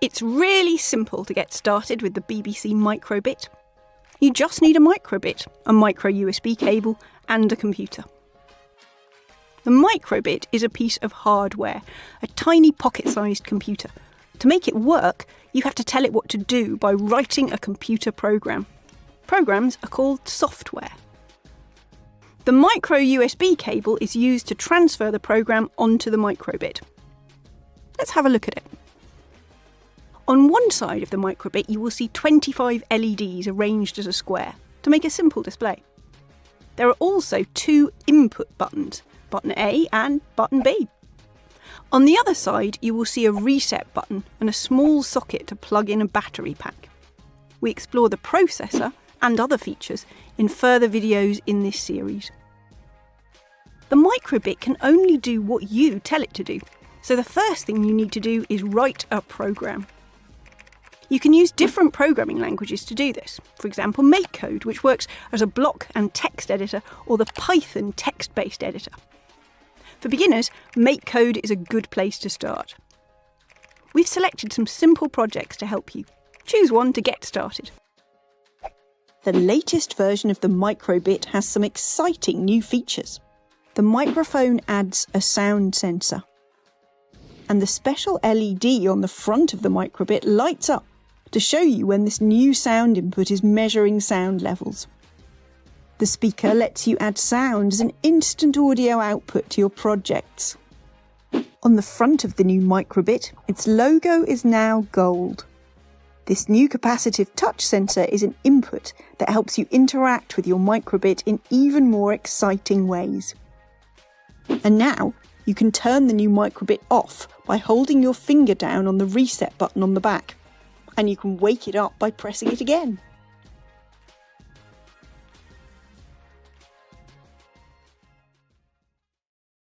It's really simple to get started with the BBC microbit. You just need a microbit, a micro USB cable, and a computer. The microbit is a piece of hardware, a tiny pocket-sized computer. To make it work, you have to tell it what to do by writing a computer program. Programs are called software. The micro USB cable is used to transfer the program onto the microbit. Let's have a look at it. On one side of the microbit, you will see 25 LEDs arranged as a square to make a simple display. There are also two input buttons, button A and button B. On the other side, you will see a reset button and a small socket to plug in a battery pack. We explore the processor and other features in further videos in this series. The microbit can only do what you tell it to do, so the first thing you need to do is write a program. You can use different programming languages to do this. For example, MakeCode, which works as a block and text editor, or the Python text-based editor. For beginners, MakeCode is a good place to start. We've selected some simple projects to help you. Choose one to get started. The latest version of the microbit has some exciting new features. The microphone adds a sound sensor. And the special LED on the front of the microbit lights up to show you when this new sound input is measuring sound levels. The speaker lets you add sound as an instant audio output to your projects. On the front of the new microbit, its logo is now gold. This new capacitive touch sensor is an input that helps you interact with your microbit in even more exciting ways. And now, you can turn the new microbit off by holding your finger down on the reset button on the back. And you can wake it up by pressing it again.